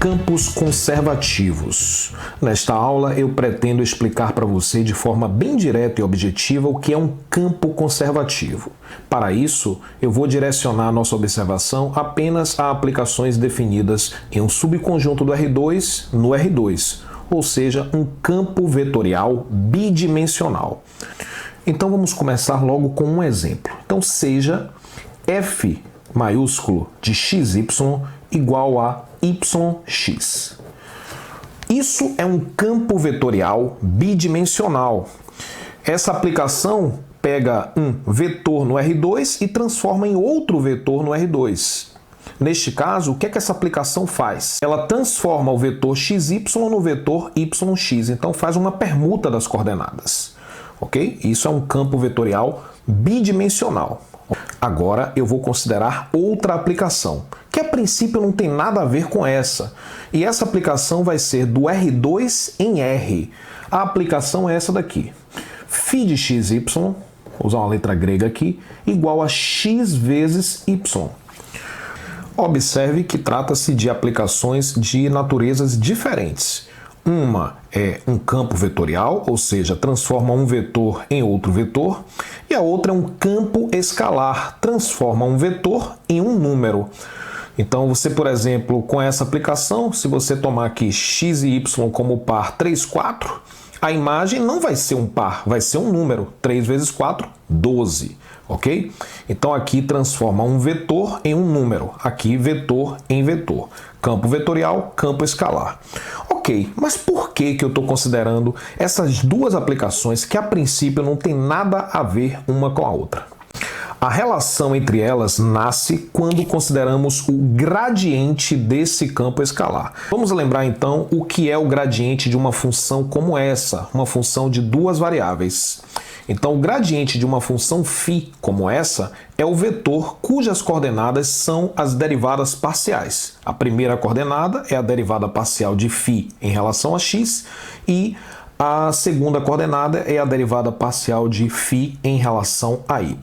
campos conservativos. Nesta aula eu pretendo explicar para você de forma bem direta e objetiva o que é um campo conservativo. Para isso, eu vou direcionar nossa observação apenas a aplicações definidas em um subconjunto do R2 no R2, ou seja, um campo vetorial bidimensional. Então vamos começar logo com um exemplo. Então seja f maiúsculo de xy igual a yx. Isso é um campo vetorial bidimensional. Essa aplicação pega um vetor no R2 e transforma em outro vetor no R2. Neste caso, o que é que essa aplicação faz? Ela transforma o vetor xy no vetor yx, então faz uma permuta das coordenadas. Ok? Isso é um campo vetorial bidimensional. Agora eu vou considerar outra aplicação, que a princípio não tem nada a ver com essa. E essa aplicação vai ser do R2 em R. A aplicação é essa daqui. Φ de xy, vou usar uma letra grega aqui, igual a x vezes y. Observe que trata-se de aplicações de naturezas diferentes. Uma é um campo vetorial, ou seja, transforma um vetor em outro vetor, e a outra é um campo escalar, transforma um vetor em um número. Então você, por exemplo, com essa aplicação, se você tomar aqui x e y como par 3, 4, a imagem não vai ser um par, vai ser um número. 3 vezes 4, 12. Ok? Então aqui transforma um vetor em um número. Aqui vetor em vetor. Campo vetorial, campo escalar. Ok, mas por que eu estou considerando essas duas aplicações que a princípio não tem nada a ver uma com a outra? A relação entre elas nasce quando consideramos o gradiente desse campo escalar. Vamos lembrar então o que é o gradiente de uma função como essa, uma função de duas variáveis. Então, o gradiente de uma função φ como essa é o vetor cujas coordenadas são as derivadas parciais. A primeira coordenada é a derivada parcial de φ em relação a x e a segunda coordenada é a derivada parcial de φ em relação a y.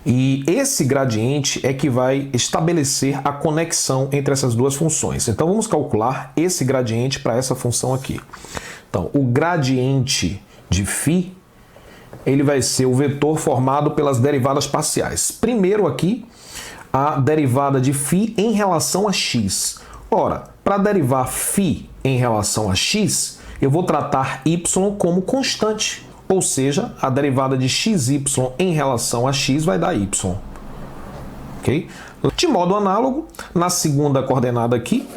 E esse gradiente é que vai estabelecer a conexão entre essas duas funções. Então, vamos calcular esse gradiente para essa função aqui. Então, o gradiente de φ ele vai ser o vetor formado pelas derivadas parciais. Primeiro aqui, a derivada de φ em relação a x. Ora, para derivar φ em relação a x, eu vou tratar y como constante. Ou seja, a derivada de xy em relação a x vai dar y. Ok? De modo análogo, na segunda coordenada aqui,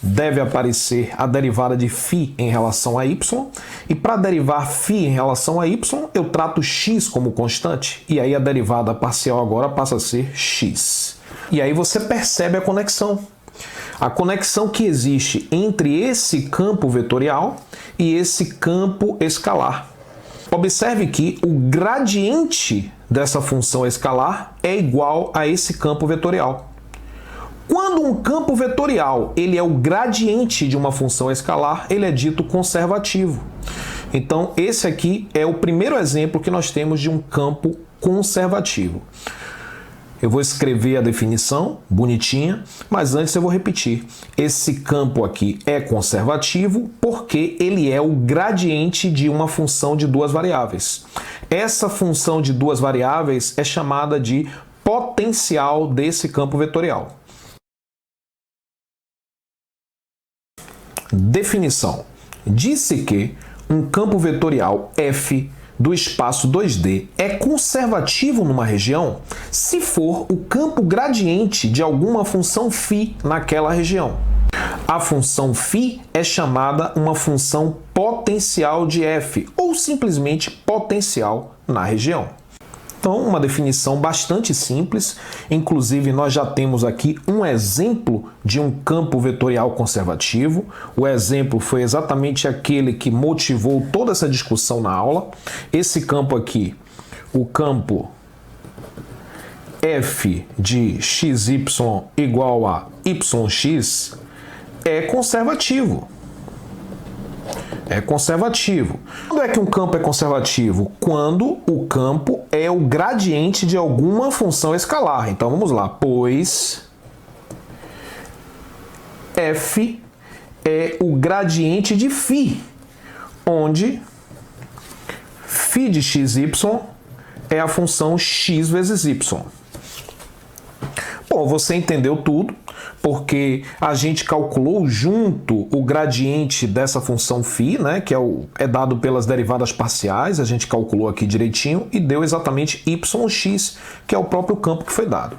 deve aparecer a derivada de φ em relação a y, e para derivar φ em relação a y, eu trato x como constante, e aí a derivada parcial agora passa a ser x. E aí você percebe a conexão. A conexão que existe entre esse campo vetorial e esse campo escalar. Observe que o gradiente dessa função escalar é igual a esse campo vetorial. Quando um campo vetorial ele é o gradiente de uma função escalar, ele é dito conservativo. Então, esse aqui é o primeiro exemplo que nós temos de um campo conservativo. Eu vou escrever a definição, bonitinha, mas antes eu vou repetir. Esse campo aqui é conservativo porque ele é o gradiente de uma função de duas variáveis. Essa função de duas variáveis é chamada de potencial desse campo vetorial. Definição. Disse que um campo vetorial f do espaço 2D é conservativo numa região se for o campo gradiente de alguma função φ naquela região. A função φ é chamada uma função potencial de f, ou simplesmente potencial na região. Então, uma definição bastante simples, inclusive nós já temos aqui um exemplo de um campo vetorial conservativo. O exemplo foi exatamente aquele que motivou toda essa discussão na aula. Esse campo aqui, o campo f de xy igual a yx, é conservativo. É conservativo. Quando é que um campo é conservativo? Quando o campo é o gradiente de alguma função escalar. Então vamos lá. Pois F é o gradiente de φ, onde φ de xy é a função x vezes y. Bom, você entendeu tudo, porque a gente calculou junto o gradiente dessa função φ, né, que é dado pelas derivadas parciais, a gente calculou aqui direitinho e deu exatamente yx, que é o próprio campo que foi dado.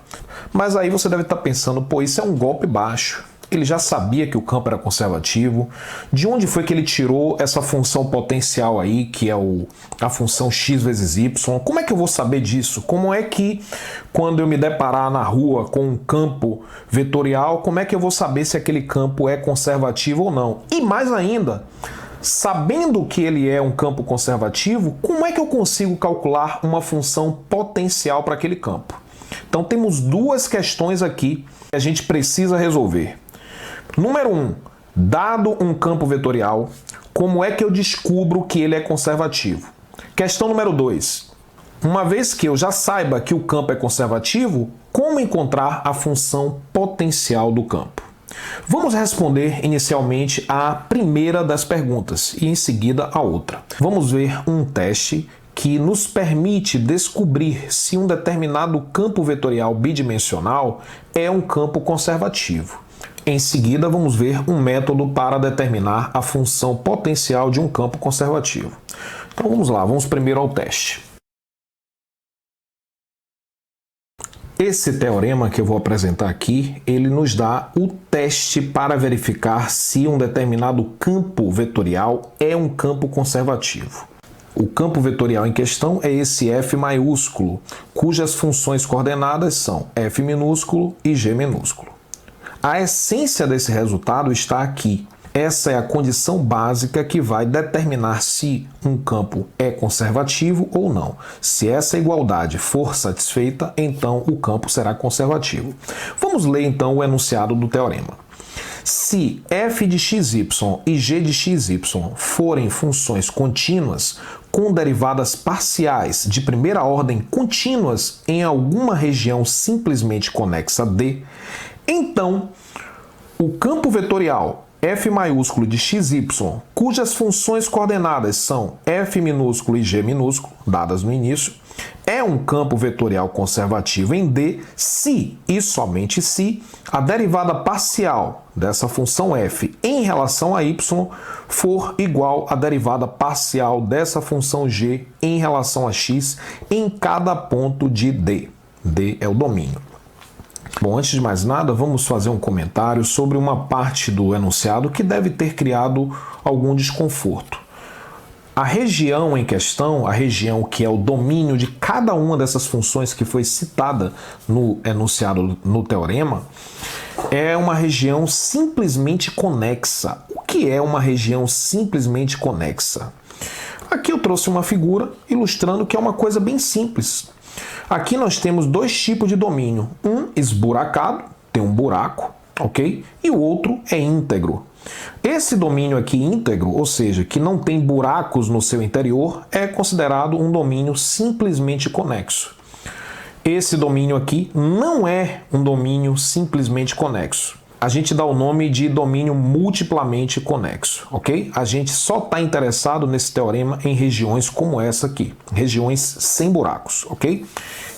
Mas aí você deve estar pensando, pô, isso é um golpe baixo. Ele já sabia que o campo era conservativo. De onde foi que ele tirou essa função potencial aí, que é a função x vezes y? Como é que eu vou saber disso? Como é que, quando eu me deparar na rua com um campo vetorial, como é que eu vou saber se aquele campo é conservativo ou não? E mais ainda, sabendo que ele é um campo conservativo, como é que eu consigo calcular uma função potencial para aquele campo? Então temos duas questões aqui que a gente precisa resolver. Número 1, dado um campo vetorial, como é que eu descubro que ele é conservativo? Questão número 2, uma vez que eu já saiba que o campo é conservativo, como encontrar a função potencial do campo? Vamos responder inicialmente a primeira das perguntas e em seguida a outra. Vamos ver um teste que nos permite descobrir se um determinado campo vetorial bidimensional é um campo conservativo. Em seguida, vamos ver um método para determinar a função potencial de um campo conservativo. Então vamos lá, vamos primeiro ao teste. Esse teorema que eu vou apresentar aqui, ele nos dá o teste para verificar se um determinado campo vetorial é um campo conservativo. O campo vetorial em questão é esse F maiúsculo, cujas funções coordenadas são F minúsculo e G minúsculo. A essência desse resultado está aqui. Essa é a condição básica que vai determinar se um campo é conservativo ou não. Se essa igualdade for satisfeita, então o campo será conservativo. Vamos ler então o enunciado do teorema. Se f de xy e g de xy forem funções contínuas com derivadas parciais de primeira ordem contínuas em alguma região simplesmente conexa D, então o campo vetorial f maiúsculo de xy, cujas funções coordenadas são f minúsculo e g minúsculo, dadas no início, é um campo vetorial conservativo em D se e somente se a derivada parcial dessa função f em relação a y for igual à derivada parcial dessa função g em relação a x em cada ponto de D. D é o domínio. Bom, antes de mais nada, vamos fazer um comentário sobre uma parte do enunciado que deve ter criado algum desconforto. A região em questão, a região que é o domínio de cada uma dessas funções que foi citada no enunciado no teorema, é uma região simplesmente conexa. O que é uma região simplesmente conexa? Aqui eu trouxe uma figura ilustrando que é uma coisa bem simples. Aqui nós temos dois tipos de domínio, um esburacado, tem um buraco, ok? E o outro é íntegro. Esse domínio aqui íntegro, ou seja, que não tem buracos no seu interior, é considerado um domínio simplesmente conexo. Esse domínio aqui não é um domínio simplesmente conexo. A gente dá o nome de domínio multiplamente conexo, ok? A gente só está interessado nesse teorema em regiões como essa aqui, regiões sem buracos, ok?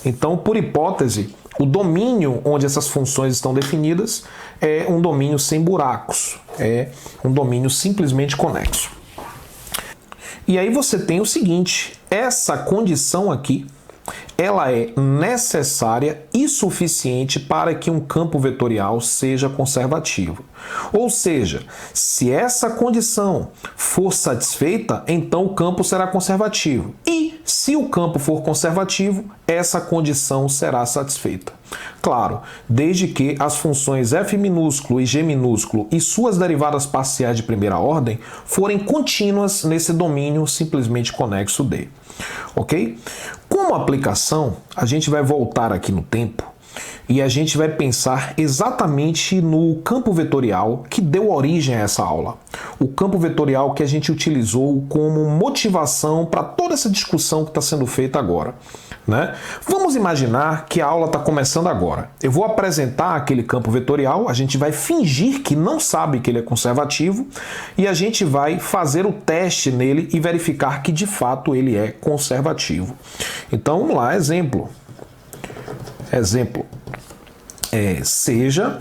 Então, por hipótese, o domínio onde essas funções estão definidas é um domínio sem buracos, é um domínio simplesmente conexo. E aí você tem o seguinte, essa condição aqui, ela é necessária e suficiente para que um campo vetorial seja conservativo. Ou seja, se essa condição for satisfeita, então o campo será conservativo. E se o campo for conservativo, essa condição será satisfeita. Claro, desde que as funções f minúsculo e g minúsculo e suas derivadas parciais de primeira ordem forem contínuas nesse domínio simplesmente conexo D. Ok? Como aplicação, a gente vai voltar aqui no tempo e a gente vai pensar exatamente no campo vetorial que deu origem a essa aula. O campo vetorial que a gente utilizou como motivação para toda essa discussão que está sendo feita agora, né? Vamos imaginar que a aula está começando agora. Eu vou apresentar aquele campo vetorial, a gente vai fingir que não sabe que ele é conservativo e a gente vai fazer o teste nele e verificar que de fato ele é conservativo. Então vamos lá, exemplo. Seja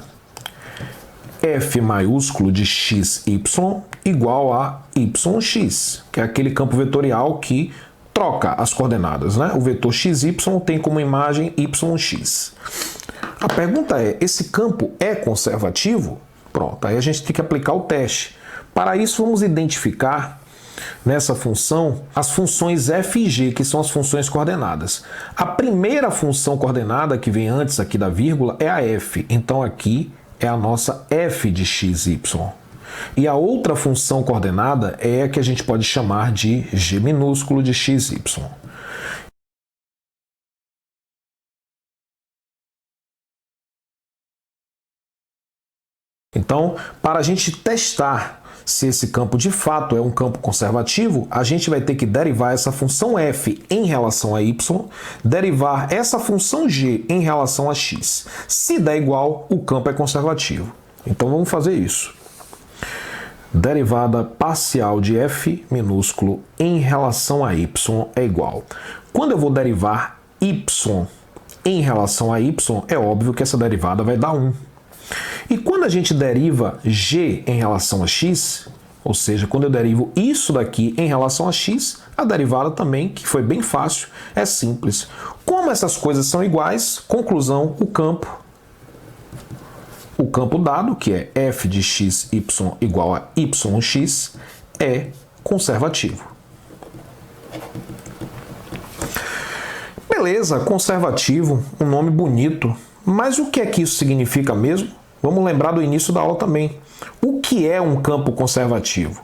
f maiúsculo de xy igual a yx, que é aquele campo vetorial que troca as coordenadas, né? O vetor xy tem como imagem yx. A pergunta é, esse campo é conservativo? Pronto, aí a gente tem que aplicar o teste. Para isso, vamos identificar nessa função as funções f e g, que são as funções coordenadas. A primeira função coordenada que vem antes aqui da vírgula é a f. Então aqui é a nossa f de xy. E a outra função coordenada é a que a gente pode chamar de g minúsculo de xy. Então, para a gente testar se esse campo de fato é um campo conservativo, a gente vai ter que derivar essa função f em relação a y, derivar essa função g em relação a x. Se der igual, o campo é conservativo. Então vamos fazer isso. Derivada parcial de f minúsculo em relação a y é igual. Quando eu vou derivar y em relação a y, é óbvio que essa derivada vai dar 1. E quando a gente deriva g em relação a x, ou seja, quando eu derivo isso daqui em relação a x, a derivada também, que foi bem fácil, é simples. Como essas coisas são iguais, conclusão, o campo dado, que é f de xy igual a yx, é conservativo. Beleza, conservativo, um nome bonito. Mas o que é que isso significa mesmo? Vamos lembrar do início da aula também. O que é um campo conservativo?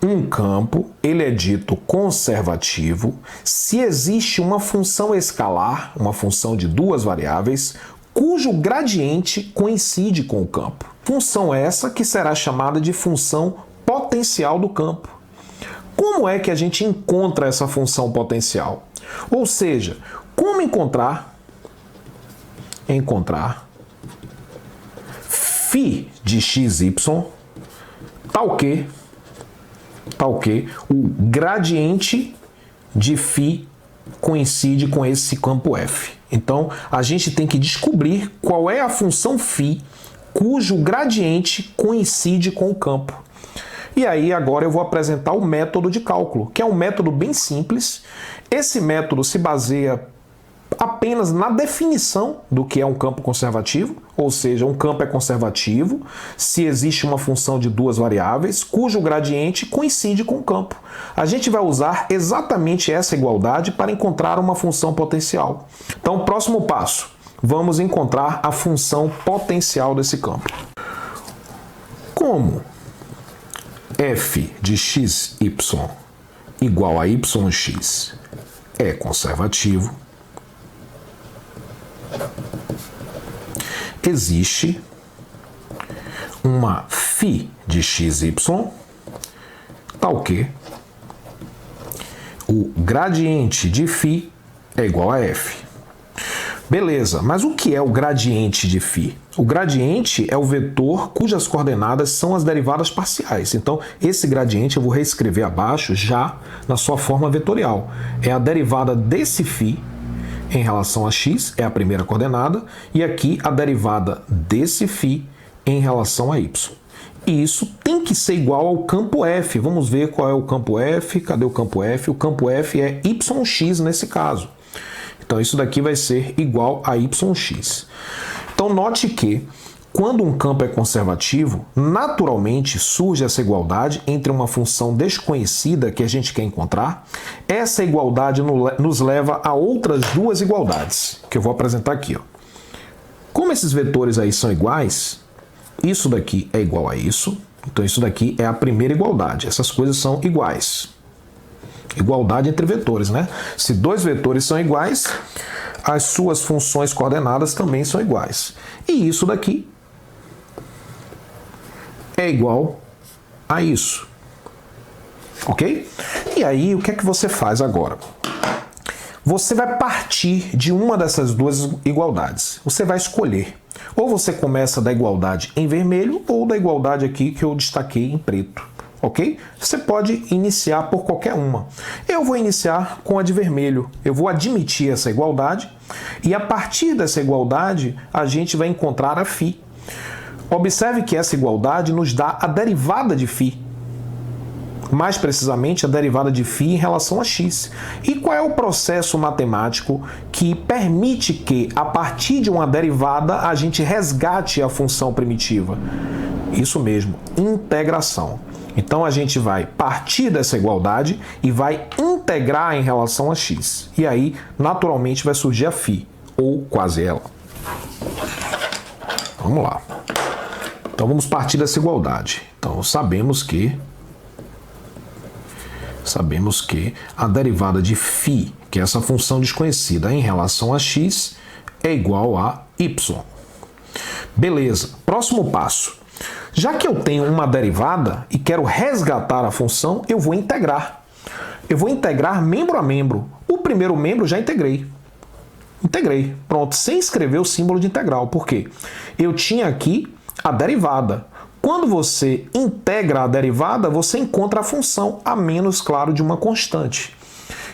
Um campo, ele é dito conservativo se existe uma função escalar, uma função de duas variáveis, cujo gradiente coincide com o campo. Função essa que será chamada de função potencial do campo. Como é que a gente encontra essa função potencial? Ou seja, como encontrar φ de xy tal que o gradiente de φ coincide com esse campo f. Então, a gente tem que descobrir qual é a função φ cujo gradiente coincide com o campo. E aí, agora eu vou apresentar o método de cálculo, que é um método bem simples. Esse método se baseia apenas na definição do que é um campo conservativo, ou seja, um campo é conservativo se existe uma função de duas variáveis cujo gradiente coincide com o campo. A gente vai usar exatamente essa igualdade para encontrar uma função potencial. Então, próximo passo, vamos encontrar a função potencial desse campo. Como f de xy igual a yx é conservativo, existe uma φ de xy tal que o gradiente de φ é igual a f. Beleza, mas o que é o gradiente de φ? O gradiente é o vetor cujas coordenadas são as derivadas parciais. Então, esse gradiente eu vou reescrever abaixo já na sua forma vetorial. É a derivada desse φ em relação a x, é a primeira coordenada, e aqui a derivada desse φ em relação a y. E isso tem que ser igual ao campo f. Vamos ver qual é o campo f. Cadê o campo f? O campo f é yx nesse caso. Então isso daqui vai ser igual a yx. Então note que quando um campo é conservativo, naturalmente surge essa igualdade entre uma função desconhecida que a gente quer encontrar. Essa igualdade nos leva a outras duas igualdades, que eu vou apresentar aqui. Como esses vetores aí são iguais, isso daqui é igual a isso. Então isso daqui é a primeira igualdade. Essas coisas são iguais. Igualdade entre vetores, né? Se dois vetores são iguais, as suas funções coordenadas também são iguais. E isso daqui é igual a isso. Ok? E aí, o que é que você faz agora? Você vai partir de uma dessas duas igualdades. Você vai escolher. Ou você começa da igualdade em vermelho ou da igualdade aqui que eu destaquei em preto. Ok? Você pode iniciar por qualquer uma. Eu vou iniciar com a de vermelho. Eu vou admitir essa igualdade e a partir dessa igualdade a gente vai encontrar a φ. Observe que essa igualdade nos dá a derivada de φ. Mais precisamente, a derivada de φ em relação a x. E qual é o processo matemático que permite que, a partir de uma derivada, a gente resgate a função primitiva? Isso mesmo, integração. Então, a gente vai partir dessa igualdade e vai integrar em relação a x. E aí, naturalmente, vai surgir a φ, ou quase ela. Vamos lá. Então, vamos partir dessa igualdade. Então, sabemos que a derivada de φ, que é essa função desconhecida em relação a x, é igual a y. Beleza, próximo passo. Já que eu tenho uma derivada e quero resgatar a função, eu vou integrar. Eu vou integrar membro a membro. O primeiro membro já integrei. Integrei. Pronto, sem escrever o símbolo de integral. Por quê? Eu tinha aqui a derivada. Quando você integra a derivada, você encontra a função, a menos, claro, de uma constante.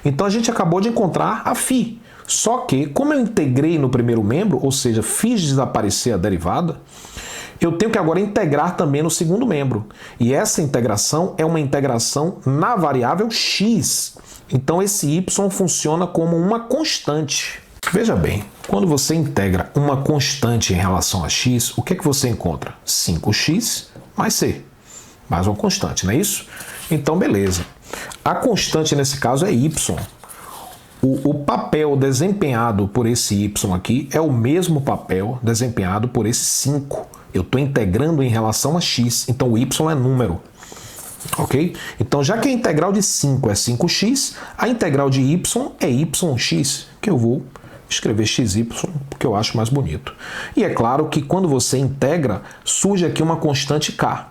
Então, a gente acabou de encontrar a φ. Só que, como eu integrei no primeiro membro, ou seja, fiz desaparecer a derivada, eu tenho que agora integrar também no segundo membro. E essa integração é uma integração na variável x. Então, esse y funciona como uma constante. Veja bem, quando você integra uma constante em relação a x, o que é que você encontra? 5x mais c, mais uma constante, não é isso? Então, beleza. A constante nesse caso é y. O papel desempenhado por esse y aqui é o mesmo papel desempenhado por esse 5. Eu estou integrando em relação a x, então o y é número. Ok? Então, já que a integral de 5 é 5x, a integral de y é yx, que eu vou escrever xy, porque eu acho mais bonito. E é claro que quando você integra, surge aqui uma constante k.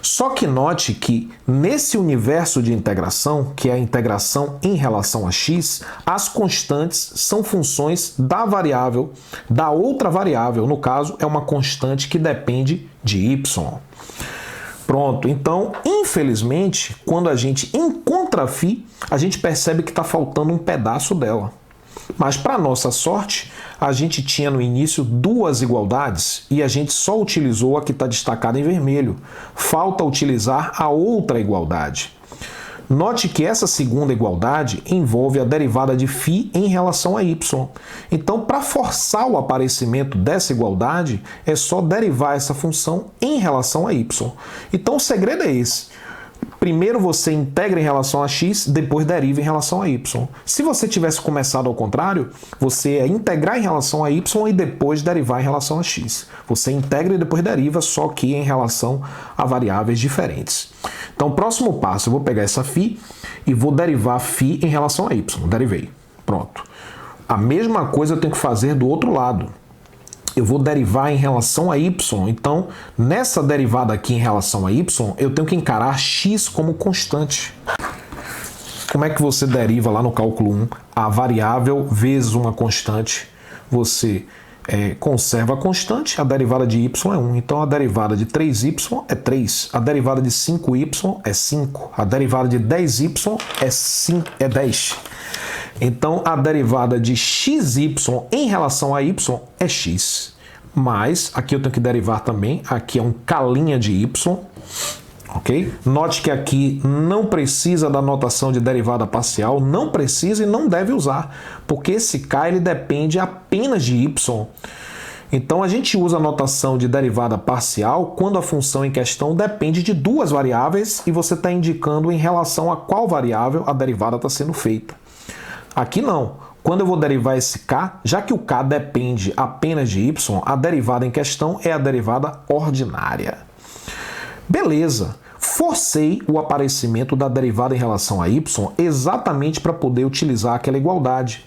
Só que note que nesse universo de integração, que é a integração em relação a x, as constantes são funções da variável, da outra variável. No caso, é uma constante que depende de y. Pronto, então, infelizmente, quando a gente encontra a φ, a gente percebe que está faltando um pedaço dela. Mas, para nossa sorte, a gente tinha no início duas igualdades e a gente só utilizou a que está destacada em vermelho. Falta utilizar a outra igualdade. Note que essa segunda igualdade envolve a derivada de φ em relação a y. Então, para forçar o aparecimento dessa igualdade, é só derivar essa função em relação a y. Então, o segredo é esse. Primeiro você integra em relação a x, depois deriva em relação a y. Se você tivesse começado ao contrário, você ia integrar em relação a y e depois derivar em relação a x. Você integra e depois deriva, só que em relação a variáveis diferentes. Então, próximo passo, eu vou pegar essa φ e vou derivar φ em relação a y. Derivei. Pronto. A mesma coisa eu tenho que fazer do outro lado. Eu vou derivar em relação a y. Então, nessa derivada aqui em relação a y, eu tenho que encarar x como constante. Como é que você deriva lá no cálculo 1 a variável vezes uma constante? Você conserva a constante, a derivada de y é 1. Então, a derivada de 3y é 3. A derivada de 5y é 5. A derivada de 10y é 10. Então, a derivada de xy em relação a y é x. Mas, aqui eu tenho que derivar também, aqui é um k' de y, ok? Note que aqui não precisa da notação de derivada parcial, não precisa e não deve usar, porque esse k ele depende apenas de y. Então, a gente usa a notação de derivada parcial quando a função em questão depende de duas variáveis e você está indicando em relação a qual variável a derivada está sendo feita. Aqui não. Quando eu vou derivar esse k, já que o k depende apenas de y, a derivada em questão é a derivada ordinária. Beleza. Forcei o aparecimento da derivada em relação a y exatamente para poder utilizar aquela igualdade.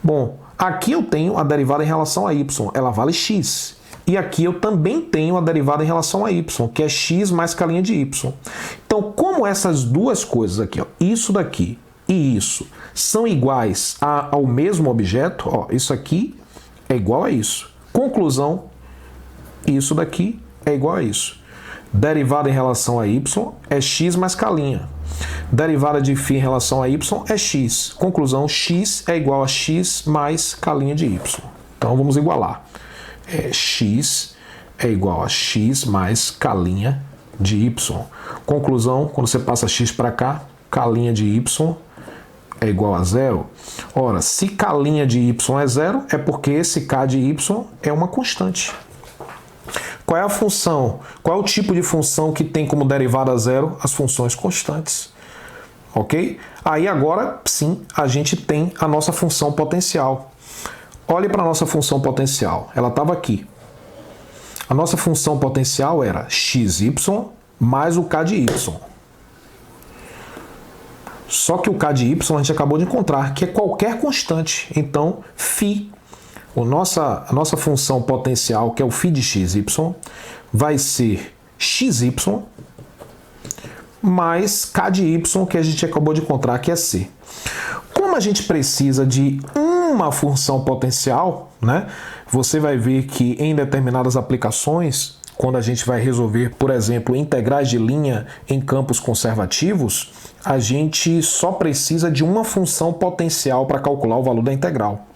Bom, aqui eu tenho a derivada em relação a y, ela vale x. E aqui eu também tenho a derivada em relação a y, que é x mais escalinha de y. Então, como essas duas coisas aqui, ó, isso daqui e isso, são iguais ao mesmo objeto, ó, isso aqui é igual a isso. Conclusão, isso daqui é igual a isso. Derivada em relação a y é x mais escalinha. Derivada de φ em relação a y é x. Conclusão, x é igual a x mais escalinha de y. Então, vamos igualar. X é igual a x mais escalinha de y. Conclusão, quando você passa x para cá, escalinha de y é igual a zero. Ora, se escalinha de y é zero, é porque esse k de y é uma constante. Qual é a função? Qual é o tipo de função que tem como derivada zero as funções constantes? Ok? Aí agora, sim, a gente tem a nossa função potencial. Olhe para a nossa função potencial. Ela estava aqui. A nossa função potencial era xy mais o k de y. Só que o k de y a gente acabou de encontrar, que é qualquer constante. Então, φ, a nossa função potencial, que é o φ de xy, vai ser xy mais k de y, que a gente acabou de encontrar, que é c. Como a gente precisa de uma função potencial, né? Você vai ver que em determinadas aplicações, quando a gente vai resolver, por exemplo, integrais de linha em campos conservativos, a gente só precisa de uma função potencial para calcular o valor da integral,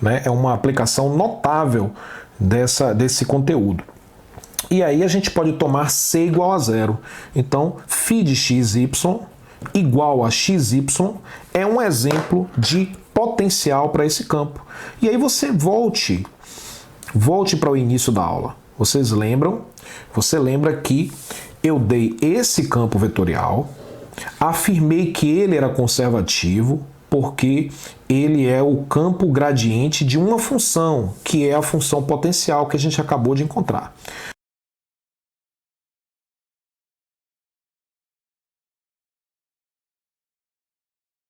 né? É uma aplicação notável desse conteúdo. E aí a gente pode tomar c igual a zero. Então, φ de xy igual a xy é um exemplo de potencial para esse campo. E aí você volte para o início da aula. Vocês lembram? Você lembra que eu dei esse campo vetorial, afirmei que ele era conservativo, porque ele é o campo gradiente de uma função, que é a função potencial que a gente acabou de encontrar.